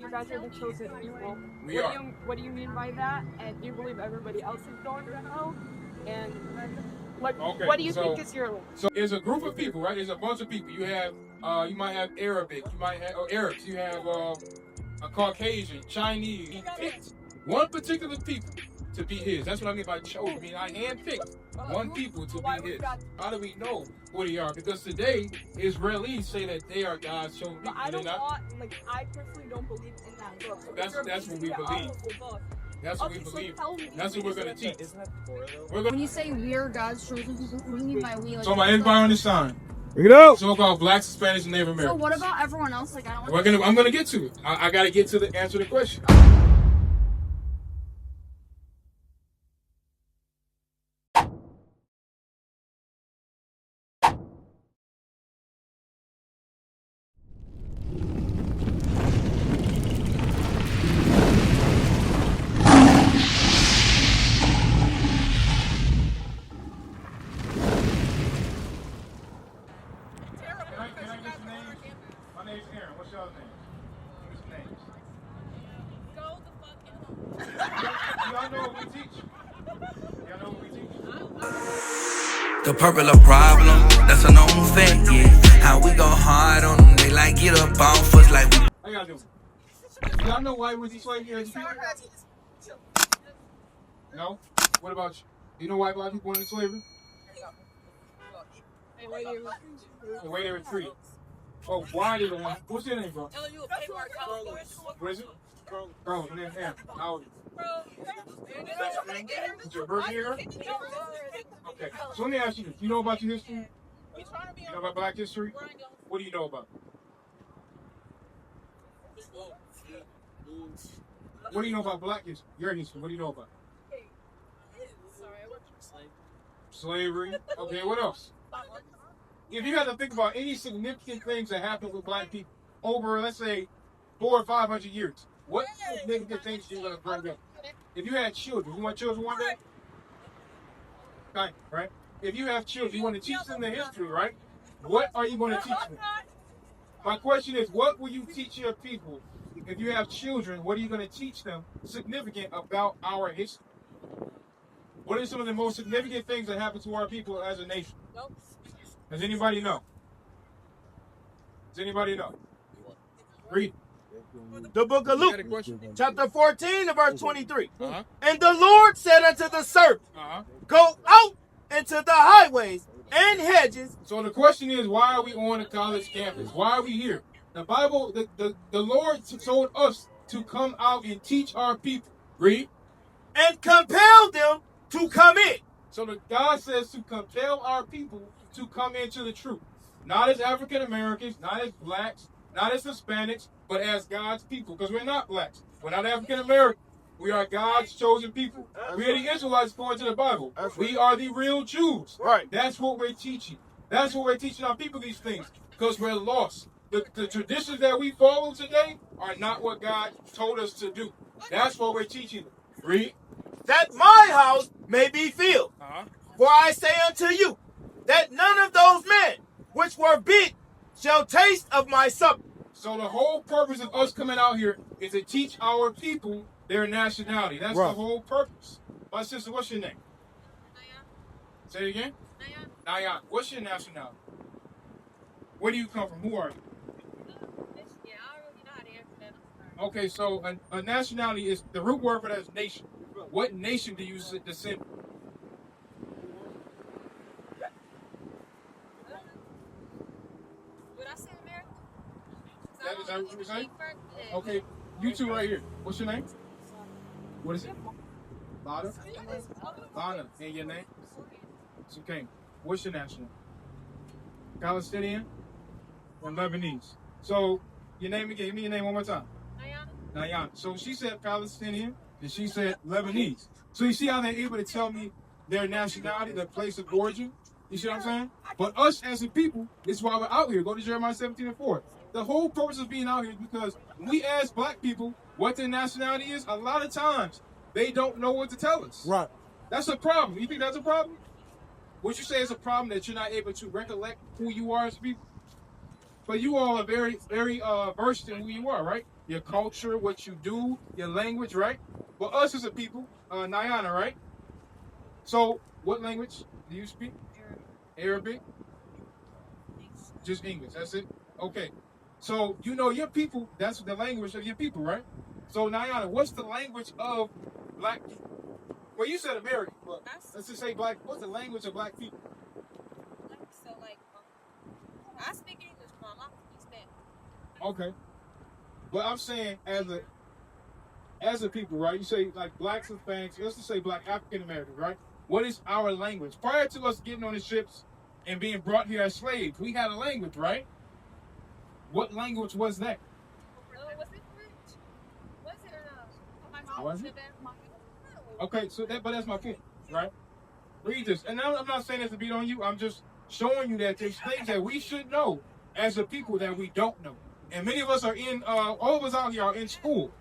you guys are the chosen people. We are. What do you mean by that? And do you believe everybody else is going to hell? And what do you think is your? So there's a group of people, right? There's a bunch of people. You have, you might have Arabic, you might have Arabs, you have a Caucasian, Chinese. He picked one particular people to be his. That's what I mean by chosen. I mean, I handpicked one people to be his. How do we know who they are? Because today, Israelis say that they are God's chosen people. I personally don't believe in that book. So that's what we believe. That's what we believe. That's what we're going to teach. When you say we're God's chosen people, what do you mean by we? Like, so my everybody on this sign. Bring it up. So about blacks, Spanish, and Native Americans. So what about everyone else? Like I don't. I'm gonna get to it. I gotta get to the answer to the question. The purple a problem, that's a known fact, yeah. How we go hard on them, they like get up off us like we. How y'all doing? Y'all know why was he slavery as people? No? What about you? You know why black people went into slavery? The way they were treated. Oh, why did they want? What's your name, bro? What is it? Carlos. And then Aaron. How old are you? Is your birth year? Okay. So let me ask you this. You know about your history? You know about black history? What do you know about it? What do you know about black history? Your history. What do you know about it? Slavery. Okay, what else? If you had to think about any significant things that happened with black people over, let's say, 400 or 500 years, what significant things are you going to bring up? If you had children, you want children one day? Right? If you have children, you want to teach them the history, right? What are you going to teach them? My question is, what will you teach your people? If you have children, what are you going to teach them significant about our history? What are some of the most significant things that happen to our people as a nation? Does anybody know? Does anybody know? Read. The book of Luke, chapter 14, verse 23. Uh-huh. And the Lord said unto the servant, go out into the highways and hedges. So the question is, why are we on a college campus? Why are we here? The Bible, the Lord told us to come out and teach our people. Read. And compel them to come in. So God says to compel our people to come into the truth. Not as African Americans, not as blacks, not as Hispanics, but as God's people. Because we're not blacks. We're not African Americans. We are God's chosen people. We are the Israelites according to the Bible. We are the real Jews. Right. That's what we're teaching. That's what we're teaching our people these things. Because we're lost. The traditions that we follow today are not what God told us to do. That's what we're teaching them. Read. That my house may be filled. For I say unto you, that none of those men which were bid shall taste of my supper. So the whole purpose of us coming out here is to teach our people their nationality. That's the whole purpose. My sister, what's your name? Nayan. Say it again? Nayan. Nayan. What's your nationality? Where do you come from? Who are you? Yeah, I don't really know how to answer that. Okay, so a nationality is, the root word for that is nation. What nation do you descend from? Would I say America? Is that what you were saying? Okay, you two right here. What's your name? What is it? Lada? Lada. And your name? Okay. What's your nationality? Palestinian? And Lebanese. So, your name again. Give me your name one more time. Nayan. Nayan. So she said Palestinian, and she said Lebanese. So you see how they're able to tell me their nationality, their place of origin? You see what I'm saying? But us as a people, this is why we're out here. Go to Jeremiah 17:4. The whole purpose of being out here is because when we ask black people what their nationality is, a lot of times they don't know what to tell us. Right. That's a problem. You think that's a problem? Would you say it's a problem that you're not able to recollect who you are as people? But you all are very, very versed in who you are, right? Your culture, what you do, your language, right? Well, us as a people, Nyana, right? So, what language do you speak? Arabic? Just English, that's it? Okay. So, you know your people, that's the language of your people, right? So, Nyana, what's the language of black people? Well, you said American, but let's just say black. What's the language of black people? So like, I speak English, Mom. I speak Spanish. Okay. But I'm saying as a people, right? You say like blacks and Hispanics, let's just say black African Americans, right? What is our language? Prior to us getting on the ships and being brought here as slaves, we had a language, right? What language was that? Was it French? Was it? Okay, so but that's my point, right? Read this. And I'm not saying this to beat on you. I'm just showing you that there's things that we should know as a people that we don't know. And many of us are all of us out here are in school,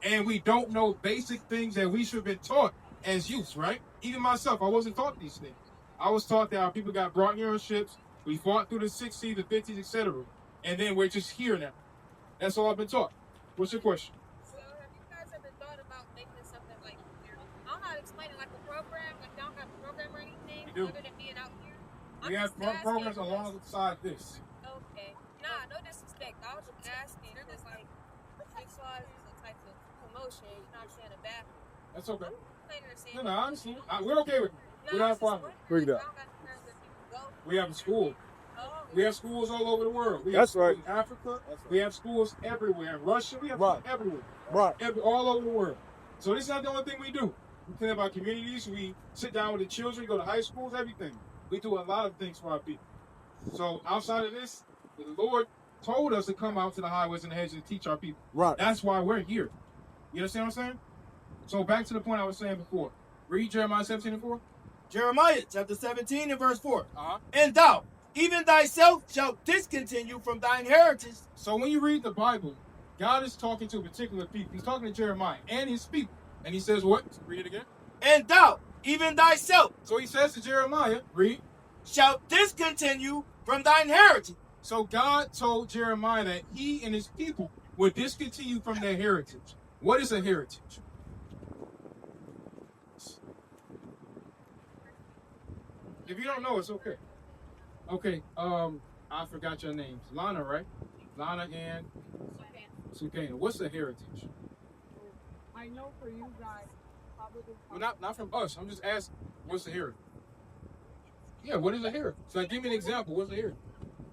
and we don't know basic things that we should have been taught as youths, right? Even myself, I wasn't taught these things. I was taught that our people got brought here on ships. We fought through the 60s, the 50s, etc. And then we're just here now. That's all I've been taught. What's your question? So have you guys ever thought about making something like, I don't know how to explain it, like a program, like y'all have a program or anything, We do. other than being out here? We have programs alongside this. Okay. Nah, no disrespect. I was just asking. They're just like, visualize is a type of promotion, you know what I'm saying, a bad. That's okay. No, No, honestly, we're okay with it. We don't have a problem. Bring it up. We have a school. Oh, We have schools all over the world. We That's have schools right. in Africa. We have schools everywhere. In Russia, we have Right. schools everywhere. Right. All over the world. So this is not the only thing we do. We clean up our communities. We sit down with the children, go to high schools, everything. We do a lot of things for our people. So outside of this, the Lord told us to come out to the highways and the hedges and teach our people. Right. That's why we're here. You understand what I'm saying? So back to the point I was saying before. Read Jeremiah 17:4. Jeremiah chapter 17 and verse 4. Uh-huh. And thou, even thyself, shalt discontinue from thine heritage. So when you read the Bible, God is talking to a particular people. He's talking to Jeremiah and his people. And he says what? Read it again. And thou, even thyself, So he says to Jeremiah, read. shalt discontinue from thine heritage. So God told Jeremiah that he and his people would discontinue from their heritage. What is a heritage? If you don't know, it's okay. Okay, I forgot your names. Lana, right? Lana and Sukana. What's a heritage? I know for you guys, probably. Well, not from us. I'm just asking, what's a heritage? Yeah, what is a heritage? So give me an example. What's a heritage?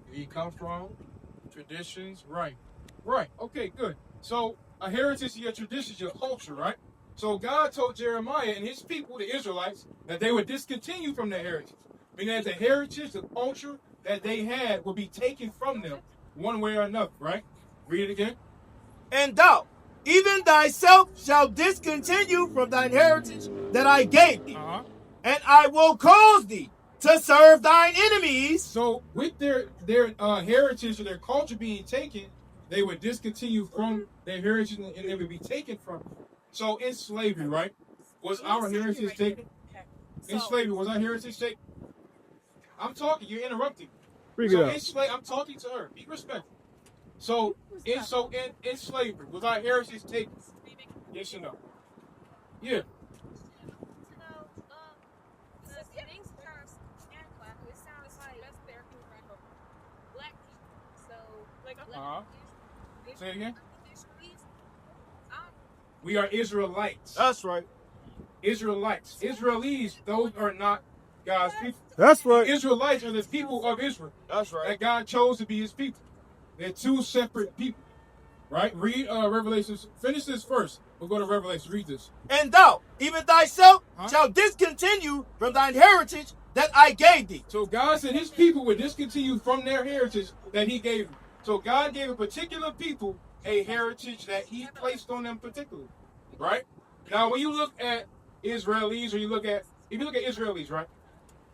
Where you come from, traditions, right? Right. Okay, good. So a heritage is your traditions, your culture, right? So God told Jeremiah and his people, the Israelites, that they would discontinue from their heritage. Meaning that the heritage, the culture that they had would be taken from them one way or another, right? Read it again. And thou, even thyself, shalt discontinue from thine heritage that I gave thee. Uh-huh. And I will cause thee to serve thine enemies. So with their heritage or their culture being taken, they would discontinue from their heritage and they would be taken from them. So in slavery, right? Was our heritage taken? In slavery, was our heritage taken? I'm talking, you're interrupting. Bring So it up. in slavery, I'm talking to her. Be respectful. So in slavery, was our heritage taken? Yes or no? Yeah. Uh-huh. Say it again. We are Israelites. That's right. Israelites. Israelis, those are not God's people. That's right. Israelites are the people of Israel That's right. that God chose to be his people. They're two separate people. Right? Read Revelation. Finish this first. We'll go to Revelation. Read this. And thou, even thyself, Huh? shalt discontinue from thine heritage that I gave thee. So God said his people would discontinue from their heritage that he gave them. So God gave a particular people a heritage that he placed on them particularly. Right? Now when you look at Israelis, or if you look at Israelis, right?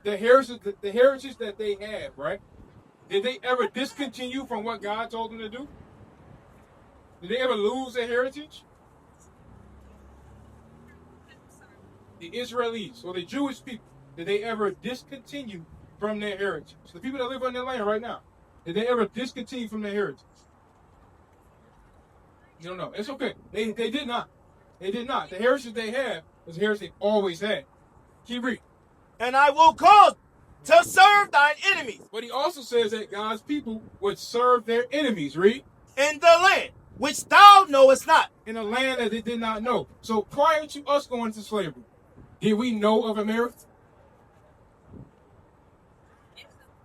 The heritage that they had, right? Did they ever discontinue from what God told them to do? Did they ever lose their heritage? The Israelis, or the Jewish people, did they ever discontinue from their heritage? The people that live on their land right now, Did they ever discontinue from their heritage? You don't know. It's okay. They did not. They did not. The heritage they had was the heritage they always had. Keep reading. And I will cause to serve thine enemies. But he also says that God's people would serve their enemies. Read. In the land which thou knowest not. In a land that they did not know. So prior to us going into slavery, did we know of America?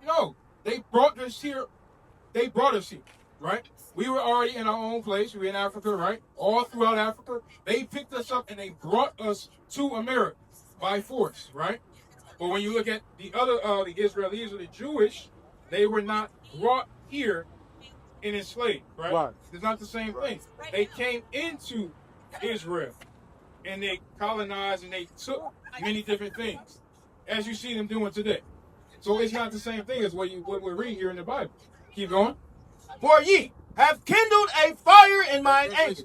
No. They brought us here. They brought us here, right? We were already in our own place. We were in Africa, right? All throughout Africa. They picked us up and they brought us to America by force, right? But when you look at the other, the Israelis or the Jewish, they were not brought here and enslaved, right? Right. It's not the same thing. They came into Israel and they colonized and they took many different things, as you see them doing today. So it's not the same thing as what we're reading here in the Bible. Keep going. For ye have kindled a fire in mine anger.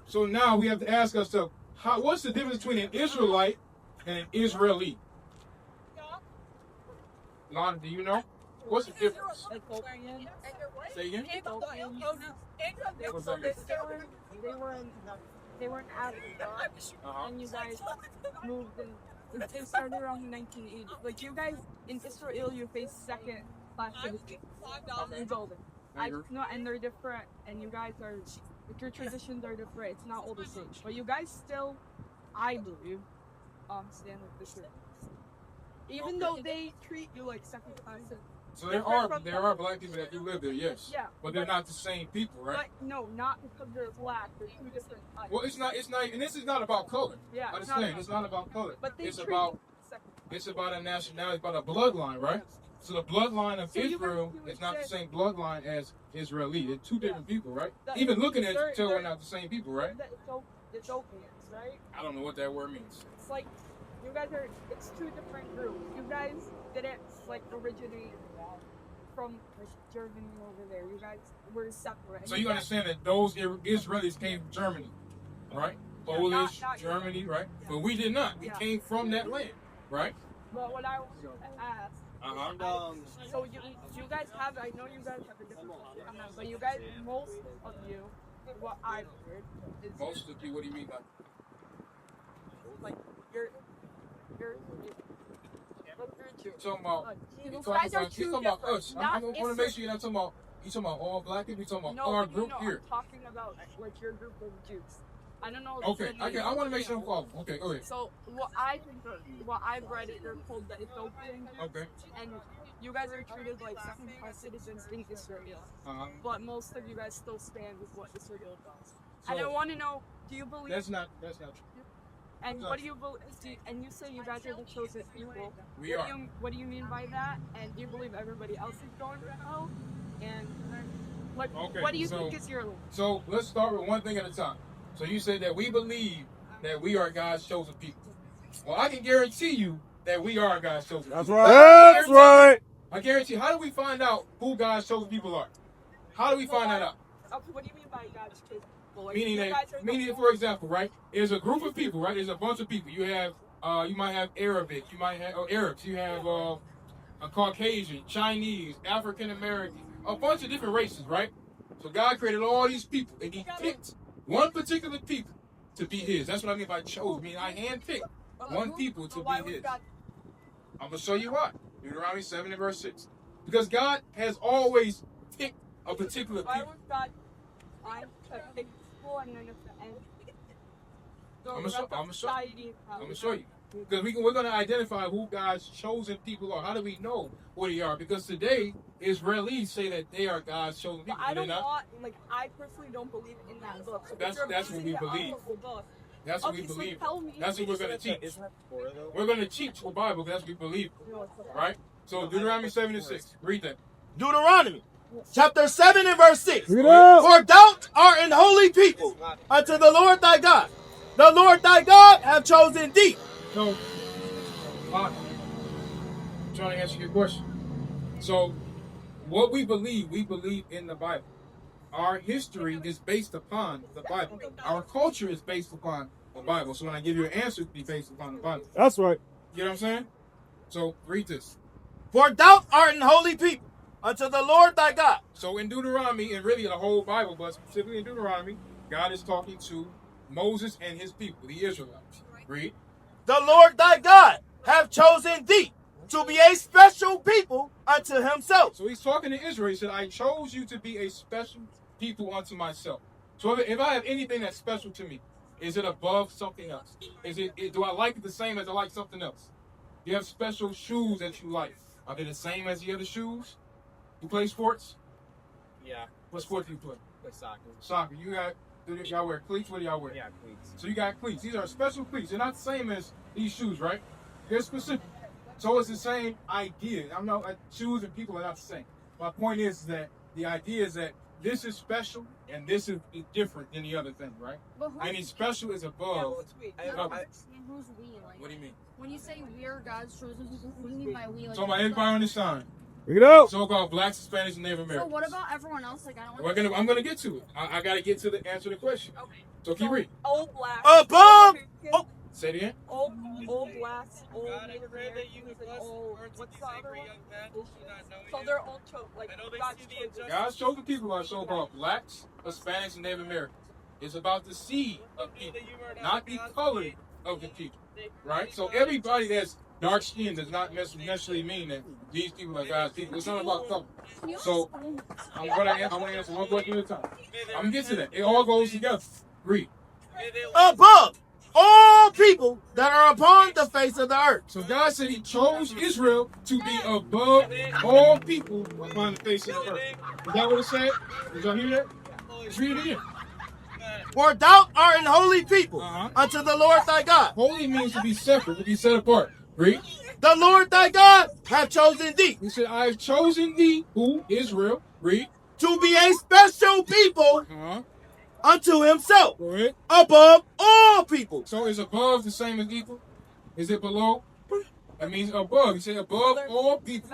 So now we have to ask ourselves, what's the difference between an Israelite and an Israeli? Lana, do you know? What's the difference? Say again? They were in Africa, and you guys moved in. It started around 1980. Like you guys in Israel, you face second class citizens. It's older. No, and they're different. And you guys are, like, your traditions are different. It's not all the same. But you guys still, I believe, stand with the truth. Even though they treat you like second class citizens. So there are black people that do live there, yes. Yeah. But they're not the same people, right? But no, not because they're black. They're two different types. Well, it's not, and this is not about color. Yeah. Understand? It's not about color. But they It's treat about you second. It's about a nationality, it's about a bloodline, right? So the bloodline of Israel is not the same bloodline as Israeli. They're two different people, right? Even looking at you, tell we're not the same people, right? It's open, right? I don't know what that word means. It's like you guys are. It's two different groups. You guys didn't like originate from like Germany over there. You guys were separate. So you understand that those Israelis came from Germany, right? Polish, not Germany, right? But we did not. We came from that land, right? But what I want to ask. So you guys have. I know you guys have a different. But you guys, most of you, what I've heard is Most of you. What do you mean by? like you're Talking about, you you're guys are talking two about different, us. not I want to make sure you're not talking about. You talking about all black people? You talking about our group here? I'm talking about like your group of Jews. I don't know. Okay, I want to make sure I'm following. Okay, go ahead. So what I've read is you're told that it's open. Okay. And you guys are treated like second-class citizens in Israel. But most of you guys still stand with what Israel does. So, and I want to know, do you believe? That's not true. And what do you believe? And you say you guys are the chosen people. We are. What do you mean by that? And do you believe everybody else is going to hell? And like, Okay, what do you think is your? So let's start with one thing at a time. So you said that we believe that we are God's chosen people. Well, I can guarantee you that we are God's chosen people. That's right. That's right. I guarantee. How do we find out who God's chosen people are? How do we find that out? What do you mean by God's chosen people? Like, Meaning, for example, right? There's a group of people, right? There's a bunch of people. You have, you might have Arabic, you might have Arabs, you have a Caucasian, Chinese, African American, a bunch of different races, right? So God created all these people, and He picked one particular people to be His. That's what I mean by chose. I mean, I handpicked one people to be His. I'm gonna show you why. Deuteronomy 7 and verse 6. Because God has always picked a particular people. Why would God pick people and then at the end? I'm gonna show you. Because we're going to identify who God's chosen people are. How do we know who they are? Because today, Israelis say that they are God's chosen people. But I personally don't believe in that book. So That's what we believe. That's what we believe. That's what we're going to teach. We're going to teach the Bible because that's what we believe. Right? So Deuteronomy 7 and 6. Read that. Deuteronomy chapter 7 and verse 6. Read it up. For thou art an holy people unto the Lord thy God. The Lord thy God hath chosen thee. So, I'm trying to answer your question. So, what we believe in the Bible. Our history is based upon the Bible. Our culture is based upon the Bible. So when I give you an answer, it'll be based upon the Bible. That's right. You know what I'm saying? So, read this. For thou art an holy people unto the Lord thy God. So in Deuteronomy, and really the whole Bible, but specifically in Deuteronomy, God is talking to Moses and his people, the Israelites. Read. The Lord thy God have chosen thee to be a special people unto himself. So he's talking to Israel. He said, I chose you to be a special people unto myself. So if I have anything that's special to me, is it above something else? Do I like it the same as I like something else? Do you have special shoes that you like? Are they the same as the other shoes? You play sports? Yeah. What sport do you play? Play soccer. Soccer. Do y'all wear cleats? What do y'all wear? Yeah, cleats. So you got cleats. These are special cleats. They're not the same as these shoes, right? They're specific. So it's the same idea. Shoes and people are not the same. My point is that the idea is that this is special and this is different than the other thing, right? I mean, special is above. Who's we? Like, What do you mean? when you say we are God's chosen people, what do you mean by we? Like, So my everybody on this sign. Bring it up. So-called blacks, Hispanics, and Native so Americans. what about everyone else? Like, I don't. I'm gonna get to it. I gotta get to the answer to the question. Okay. So keep reading. Old blacks. Above. Oh, Say it again. Old blacks. Old Native Americans. And old. What's the other one? So they're all like God's chosen. God's chosen people are so-called blacks, Hispanics, and Native Americans. It's about the seed of people, not the color of the people, right? So everybody that's dark skinned does not necessarily mean that these people are God's people. It's not about color. So I'm gonna answer one question at a time. I'm gonna get to that. It all goes together. Read. above all people that are upon the face of the earth. So God said He chose Israel to be above all people upon the face of the earth. Is that what it said? Did y'all hear that? Let's read it again. For thou art an holy people unto the Lord thy God. Holy means to be separate, to be set apart. Read. The Lord thy God hath chosen thee. He said, I have chosen thee, who? Israel. Read. To be a special people unto himself. Go ahead. Above all people. So is above the same as equal? Is it below? That means above. He said above all people.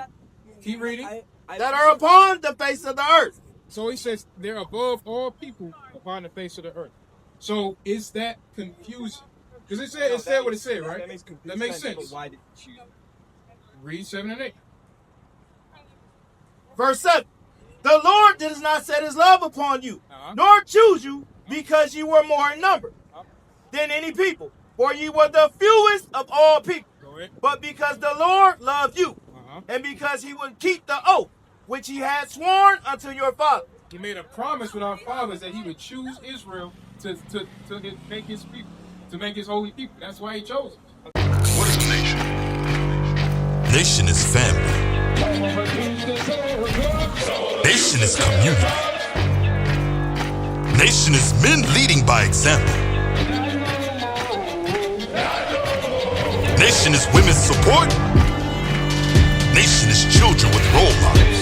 Keep reading. That are upon the face of the earth. So he says they're above all people upon the face of the earth. So is that confusing? Because it said what it said, right? That makes sense. But why did you choose? Read 7 and 8. Verse 7. The Lord did not set his love upon you, nor choose you, because you were more in number than any people. For ye were the fewest of all people. But because the Lord loved you, and because he would keep the oath which he had sworn unto your father. He made a promise with our fathers that he would choose Israel to make his people, to make his holy people. That's why he chose them. What is a nation? Nation is family. Nation is community. Nation is men leading by example. Nation is women's support. Nation is children with role models.